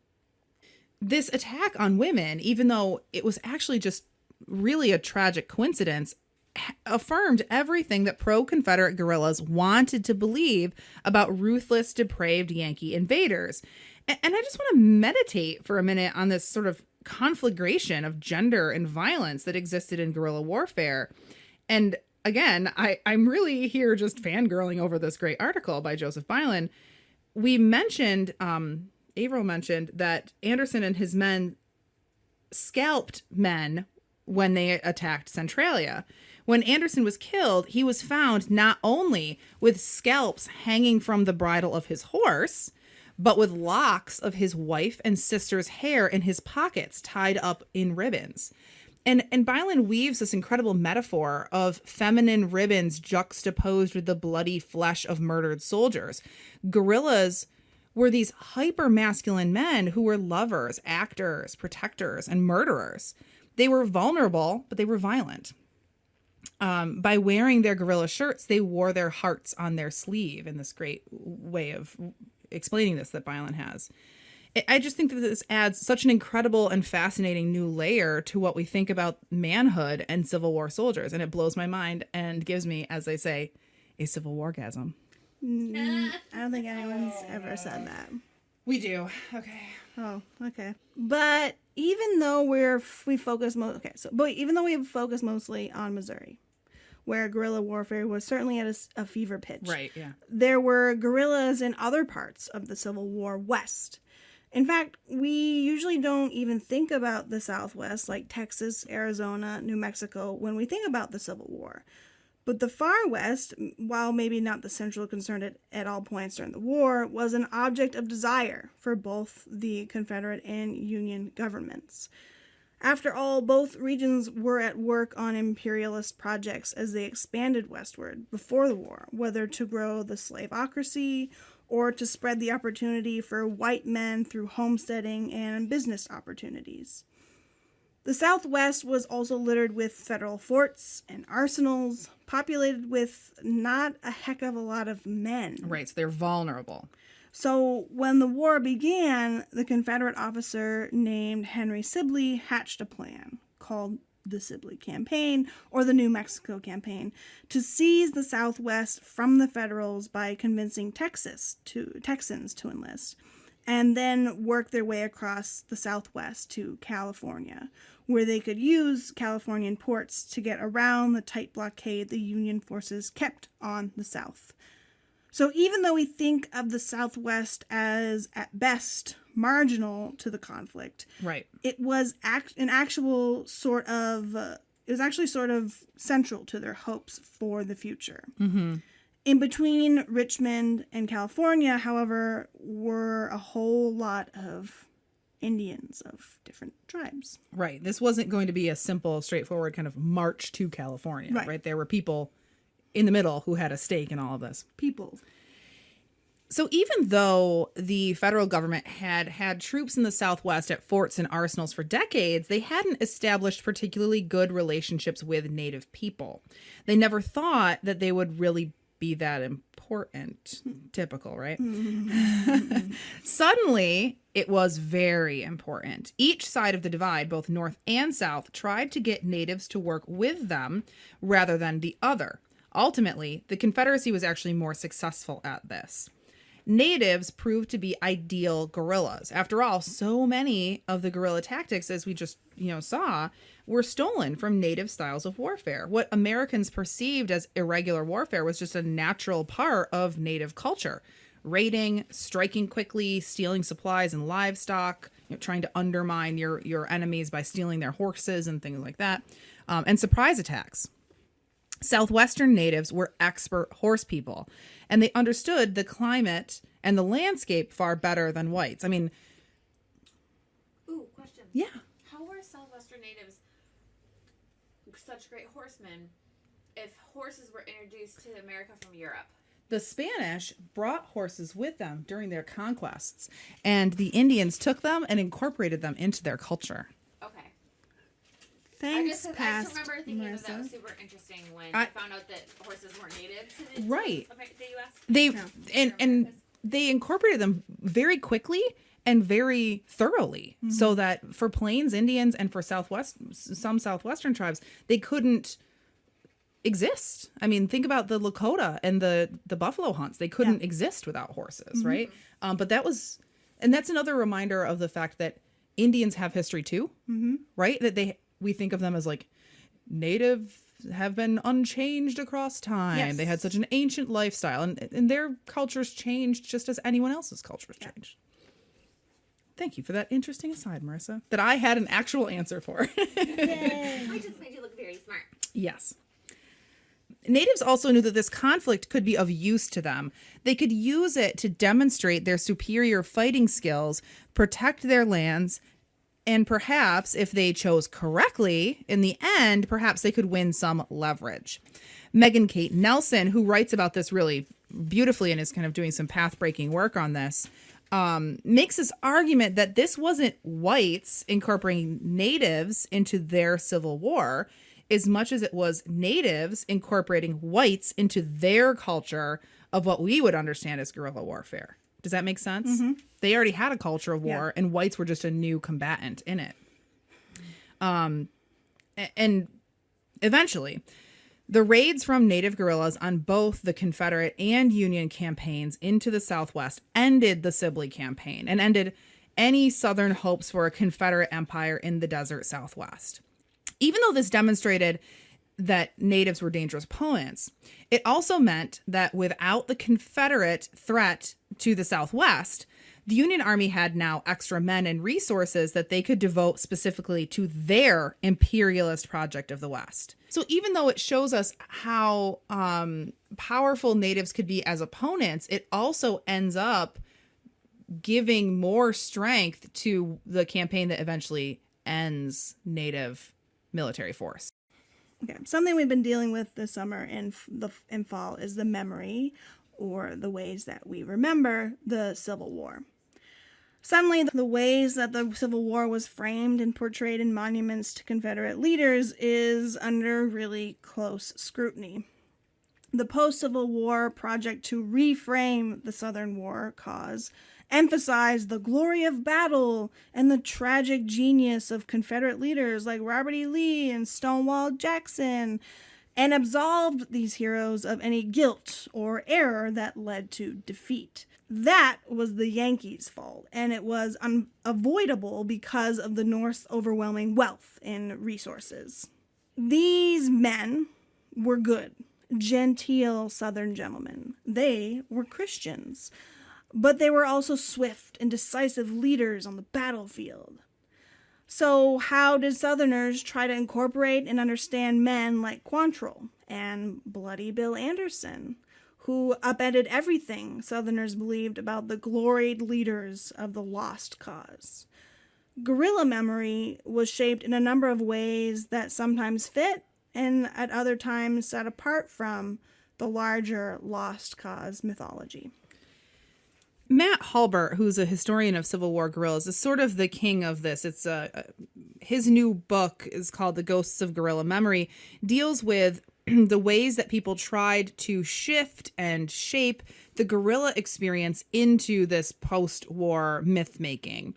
This attack on women, even though it was actually just really a tragic coincidence, affirmed everything that pro-Confederate guerrillas wanted to believe about ruthless, depraved Yankee invaders. And I just want to meditate for a minute on this sort of conflagration of gender and violence that existed in guerrilla warfare. And again, I'm really here just fangirling over this great article by Joseph Bylan. We mentioned, Averill mentioned that Anderson and his men scalped men when they attacked Centralia. When Anderson was killed, he was found not only with scalps hanging from the bridle of his horse, but with locks of his wife and sister's hair in his pockets tied up in ribbons. And Bylan weaves this incredible metaphor of feminine ribbons juxtaposed with the bloody flesh of murdered soldiers. Guerrillas were these hyper-masculine men who were lovers, actors, protectors, and murderers. They were vulnerable, but they were violent. By wearing their guerrilla shirts, they wore their hearts on their sleeve, in this great way of explaining this that Bylan has. I just think that this adds such an incredible and fascinating new layer to what we think about manhood and Civil War soldiers, and it blows my mind and gives me, as they say, a Civil War-gasm. I don't think anyone's ever said that. We do. Okay. Oh, okay. But even though we focus mostly on Missouri, where guerrilla warfare was certainly at a fever pitch. Right, yeah. There were guerrillas in other parts of the Civil War west. In fact, we usually don't even think about the Southwest, like Texas, Arizona, New Mexico, when we think about the Civil War. But the far west, while maybe not the central concern at all points during the war, was an object of desire for both the Confederate and Union governments. After all, both regions were at work on imperialist projects as they expanded westward before the war, whether to grow the slaveocracy or to spread the opportunity for white men through homesteading and business opportunities. The Southwest was also littered with federal forts and arsenals, populated with not a heck of a lot of men. Right, so they're vulnerable. So when the war began, the Confederate officer named Henry Sibley hatched a plan called the Sibley Campaign, or the New Mexico Campaign, to seize the Southwest from the Federals by convincing Texans to enlist, and then work their way across the Southwest to California, where they could use Californian ports to get around the tight blockade the Union forces kept on the South. So even though we think of the Southwest as, at best, marginal to the conflict, Right. it was actually sort of central to their hopes for the future. Mm-hmm. In between Richmond and California, however, were a whole lot of Indians of different tribes. Right. This wasn't going to be a simple, straightforward kind of march to California, right? There were people in the middle who had a stake in all of this. People. So even though the federal government had troops in the Southwest at forts and arsenals for decades, they hadn't established particularly good relationships with Native people. They never thought that they would really be that important. Typical, right? Suddenly, it was very important. Each side of the divide, both North and South, tried to get Natives to work with them rather than the other. Ultimately, the Confederacy was actually more successful at this. Natives proved to be ideal guerrillas. After all, so many of the guerrilla tactics, as we just saw, were stolen from native styles of warfare. What Americans perceived as irregular warfare was just a natural part of native culture. Raiding, striking quickly, stealing supplies and livestock, trying to undermine your enemies by stealing their horses and things like that, and surprise attacks. Southwestern natives were expert horse people, and they understood the climate and the landscape far better than whites. I mean... Ooh, question. Yeah. How were Southwestern natives such great horsemen if horses were introduced to America from Europe? The Spanish brought horses with them during their conquests, and the Indians took them and incorporated them into their culture. Okay. Thanks, I past just remember thinking Marissa. that was super interesting when I found out that horses weren't native to the Right. the U.S. And they incorporated them very quickly and very thoroughly, so that for Plains Indians and for some Southwestern tribes, they couldn't exist. I mean, think about the Lakota and the buffalo hunts. They couldn't exist without horses, right? But that's another reminder of the fact that Indians have history too, right? That we think of them as like native, have been unchanged across time. Yes. They had such an ancient lifestyle, and their cultures changed just as anyone else's cultures changed. Thank you for that interesting aside, Marissa, that I had an actual answer for. I just made you look very smart. Yes. Natives also knew that this conflict could be of use to them. They could use it to demonstrate their superior fighting skills, protect their lands, and perhaps, if they chose correctly, in the end, perhaps they could win some leverage. Megan Kate Nelson, who writes about this really beautifully and is kind of doing some path-breaking work on this, makes this argument that this wasn't whites incorporating natives into their civil war as much as it was natives incorporating whites into their culture of what we would understand as guerrilla warfare. Does that make sense? They already had a culture of war, and whites were just a new combatant in it. And eventually, the raids from native guerrillas on both the Confederate and Union campaigns into the Southwest ended the Sibley campaign and ended any Southern hopes for a Confederate empire in the desert Southwest. Even though this demonstrated that natives were dangerous opponents. It also meant that without the Confederate threat to the Southwest, the Union Army had now extra men and resources that they could devote specifically to their imperialist project of the West. So even though it shows us how powerful natives could be as opponents, it also ends up giving more strength to the campaign that eventually ends native military force. Okay, something we've been dealing with this summer and in fall is the memory, or the ways that we remember the Civil War. Suddenly, the ways that the Civil War was framed and portrayed in monuments to Confederate leaders is under really close scrutiny. The post-Civil War project to reframe the Southern War cause emphasized the glory of battle and the tragic genius of Confederate leaders like Robert E. Lee and Stonewall Jackson, and absolved these heroes of any guilt or error that led to defeat. That was the Yankees' fault, and it was unavoidable because of the North's overwhelming wealth and resources. These men were good, genteel Southern gentlemen. They were Christians, but they were also swift and decisive leaders on the battlefield. So how did Southerners try to incorporate and understand men like Quantrill and Bloody Bill Anderson, who upended everything Southerners believed about the gloried leaders of the lost cause? Guerrilla memory was shaped in a number of ways that sometimes fit and at other times set apart from the larger lost cause mythology. Matt Halbert, who's a historian of Civil War guerrillas, is sort of the king of this. It's his new book is called The Ghosts of Guerrilla Memory, deals with the ways that people tried to shift and shape the guerrilla experience into this post-war myth-making.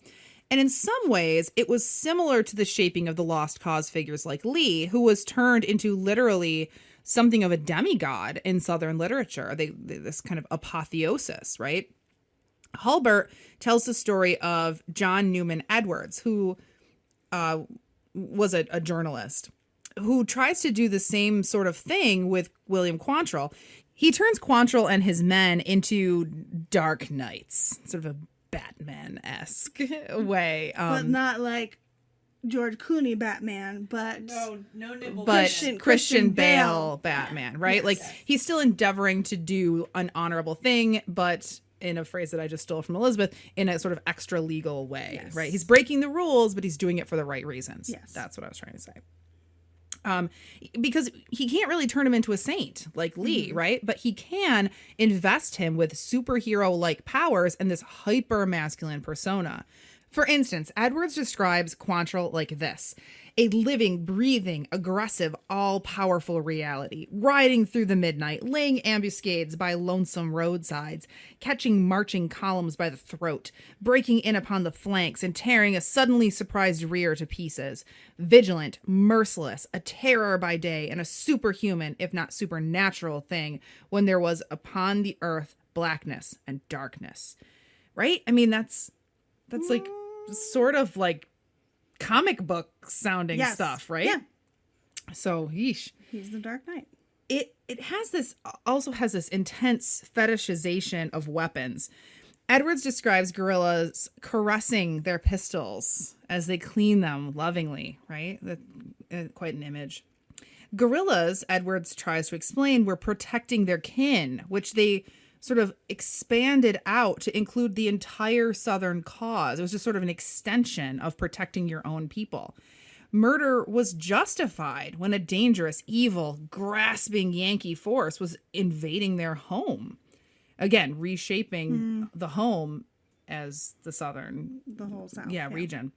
And in some ways, it was similar to the shaping of the lost cause figures like Lee, who was turned into literally something of a demigod in Southern literature. This kind of apotheosis, right? Halbert tells the story of John Newman Edwards, who was a journalist, who tries to do the same sort of thing with William Quantrill. He turns Quantrill and his men into dark knights, sort of a Batman-esque way. But not like George Clooney Batman, but no nibble. But Christian Christian Bale. Bale Batman, right? Like he's still endeavoring to do an honorable thing, but in a phrase that I just stole from Elizabeth, in a sort of extra legal way, right? He's breaking the rules, but he's doing it for the right reasons. Yes. That's what I was trying to say. Because he can't really turn him into a saint like Lee, right? But he can invest him with superhero-like powers and this hyper-masculine persona. For instance, Edwards describes Quantrill like this: a living, breathing, aggressive, all-powerful reality, riding through the midnight, laying ambuscades by lonesome roadsides, catching marching columns by the throat, breaking in upon the flanks, and tearing a suddenly surprised rear to pieces. Vigilant, merciless, a terror by day, and a superhuman, if not supernatural thing, when there was upon the earth blackness and darkness. Right? I mean, that's like sort of like comic book sounding stuff, right? Yeah. So, yeesh. He's the Dark Knight. It also has this intense fetishization of weapons. Edwards describes guerrillas caressing their pistols as they clean them lovingly, right? Quite an image. Guerrillas, Edwards tries to explain, were protecting their kin, which they sort of expanded out to include the entire Southern cause. It was just sort of an extension of protecting your own people. Murder was justified when a dangerous, evil, grasping Yankee force was invading their home. Again, reshaping the home as the whole South. region.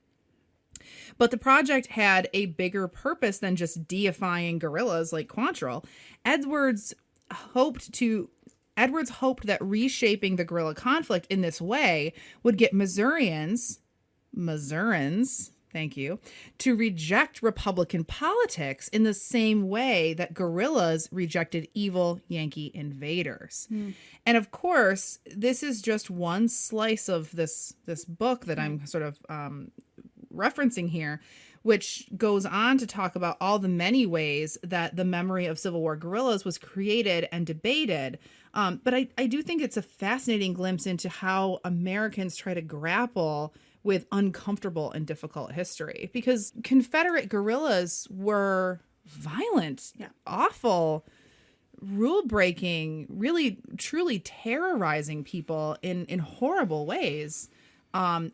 But the project had a bigger purpose than just deifying guerrillas like Quantrill. Edwards hoped that reshaping the guerrilla conflict in this way would get Missourians, thank you, to reject Republican politics in the same way that guerrillas rejected evil Yankee invaders. And of course, this is just one slice of this book that I'm sort of referencing here. which goes on to talk about all the many ways that the memory of Civil War guerrillas was created and debated. But I do think it's a fascinating glimpse into how Americans try to grapple with uncomfortable and difficult history, because Confederate guerrillas were violent, awful, rule-breaking, really, truly terrorizing people in horrible ways. And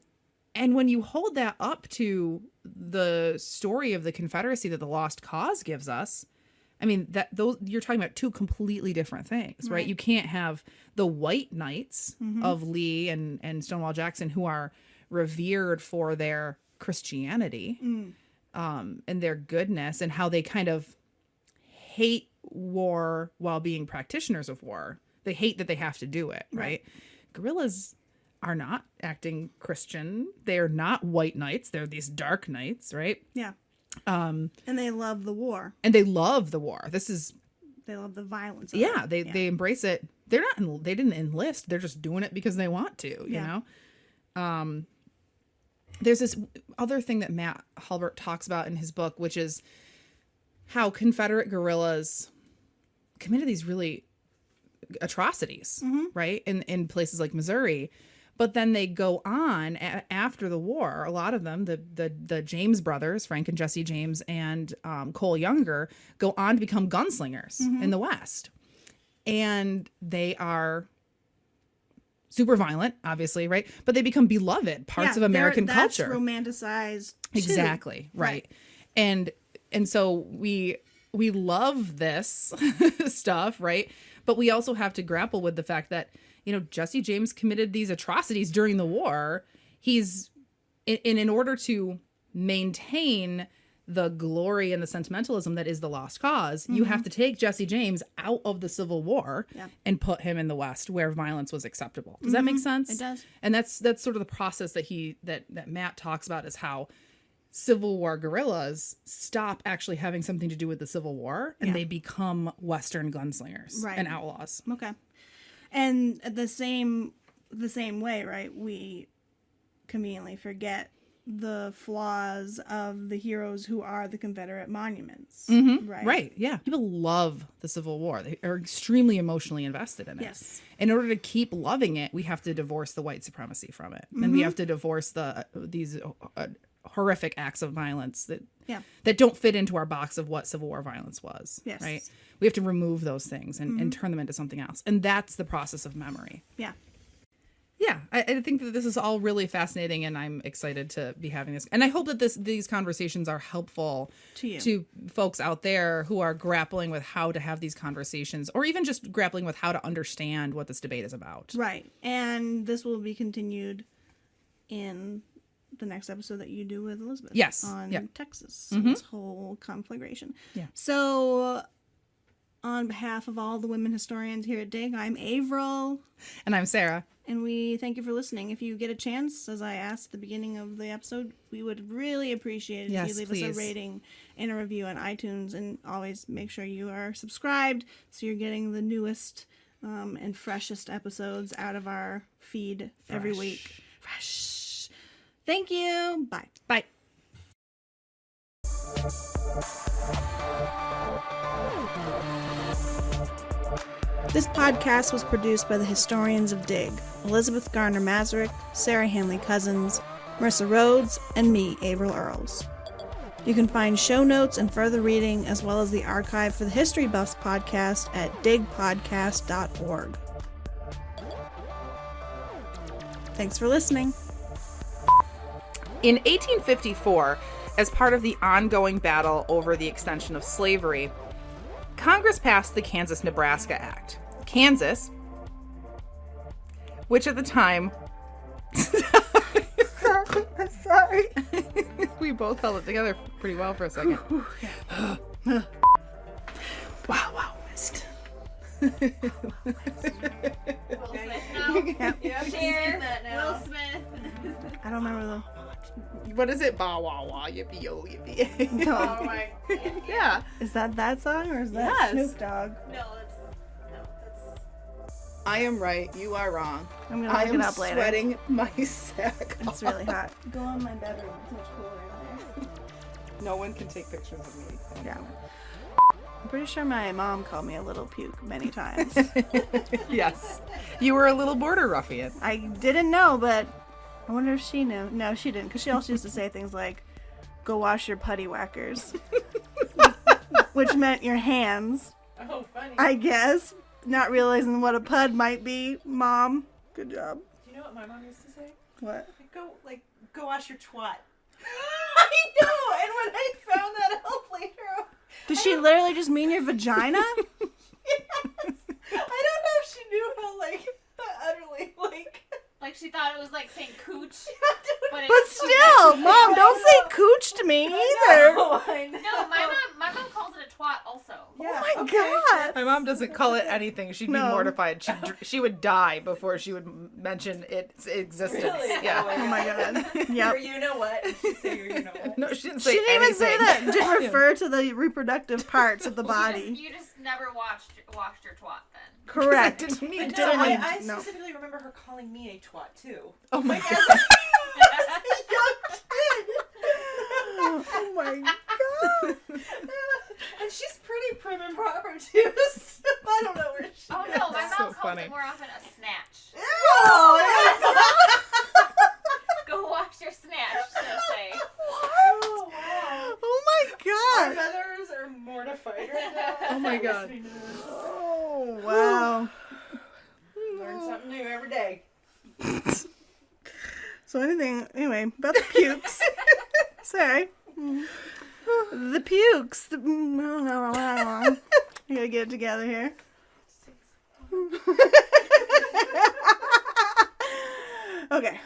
when you hold that up to the story of the Confederacy that the Lost Cause gives us, I mean, you're talking about two completely different things, right? You can't have the white knights of Lee and Stonewall Jackson, who are revered for their Christianity and their goodness, and how they kind of hate war while being practitioners of war. They hate that they have to do it, right? Guerrillas are not acting Christian. They're not white knights. They're these dark knights, right? Yeah. And they love the war. And they love the war. They love the violence. Of Yeah, it. they embrace it. They didn't enlist. They're just doing it because they want to, you know? There's this other thing that Matt Halbert talks about in his book, which is how Confederate guerrillas committed these really atrocities, right? In places like Missouri. But then they go on after the war. A lot of them, the James brothers, Frank and Jesse James, and Cole Younger, go on to become gunslingers in the West. And they are super violent, obviously, right? But they become beloved parts of American culture. That's romanticized too. Exactly, right. And so we love this stuff, right? But we also have to grapple with the fact that, you know, Jesse James committed these atrocities during the war. He's in order to maintain the glory and the sentimentalism that is the Lost Cause, you have to take Jesse James out of the Civil War and put him in the West where violence was acceptable. Does that make sense? It does. And that's sort of the process that Matt talks about, is how Civil War guerrillas stop actually having something to do with the Civil War, and they become Western gunslingers and outlaws. Okay. And the same way, right? We conveniently forget the flaws of the heroes who are the Confederate monuments. Right? Right. Yeah. People love the Civil War. They are extremely emotionally invested in it. Yes. In order to keep loving it, we have to divorce the white supremacy from it. And we have to divorce these horrific acts of violence that don't fit into our box of what Civil War violence was. Yes. Right. We have to remove those things and turn them into something else. And that's the process of memory. Yeah. Yeah, I think that this is all really fascinating, and I'm excited to be having this. And I hope that these conversations are helpful to folks out there who are grappling with how to have these conversations, or even just grappling with how to understand what this debate is about. Right. And this will be continued in the next episode that you do with Elizabeth. Yes. On Texas. This whole conflagration. Yeah. So, on behalf of all the women historians here at DIG, I'm Avril. And I'm Sarah. And we thank you for listening. If you get a chance, as I asked at the beginning of the episode, we would really appreciate it if you leave us a rating and a review on iTunes. And always make sure you are subscribed so you're getting the newest and freshest episodes out of our feed every week. Fresh. Thank you. Bye. Bye. This podcast was produced by the historians of DIG, Elizabeth Garner Mazurek, Sarah Hanley Cousins, Marissa Rhodes, and me, Avril Earls. You can find show notes and further reading, as well as the archive for the History Buffs podcast at digpodcast.org. Thanks for listening. In 1854, as part of the ongoing battle over the extension of slavery, Congress passed the Kansas-Nebraska Act. Kansas, which at the time... I'm sorry. We both held it together pretty well for a second. Wow, missed. Will Smith now. Cher. Will Smith. I don't remember the... What is it? Bow wow wow, yippee yo, yippee. No. Oh my. Yeah. Is that song, or is that Yes. Snoop Dogg? No, that's. I am right. You are wrong. I'm going to look it up later. I am sweating my sack It's off. really hot. Go on my bedroom. It's much cooler in there. No one can take pictures of me. Yeah. I'm pretty sure my mom called me a little puke many times. Yes. You were a little border ruffian. I didn't know, but I wonder if she knew. No, she didn't, because she also used to say things like, go wash your putty whackers. Which meant your hands, Oh, funny. I guess. Not realizing what a pud might be. Mom, good job. Do you know what my mom used to say? What? Go wash your twat. I know, and when I found that out later, Did she literally just mean your vagina? yes. I don't know if she knew how, utterly, Like she thought it was like saying cooch. But But still, Mom, don't say cooch to me either. I know. No, my mom calls it a twat also. Yeah, Oh my okay. God. My mom doesn't call it anything. She'd be No. mortified. She would die before she would mention its existence. Really? Yeah. Oh my God. Or Yep. you know what? Did she say or you know what? No, she didn't She say didn't even say anything. that. Just refer to the reproductive parts of the body. You just never washed your twat then. Correct. I didn't need But to. no, didn't- I no. specifically remember her calling me a twat too. Oh my Like, god. as a young kid. Oh my God. And she's pretty prim and proper too. So I don't know where she Oh is. no, my That's mom so calls funny. it more often a snatch. Oh, Go wash your snatch, she'll say. oh wow. Oh my Our God. mothers are mortified right now. Oh my God. Listening to this. Oh, wow. Learn something new every day. So anyway, about the pukes. Sorry. The pukes. I don't know. We gotta get it together here. Okay.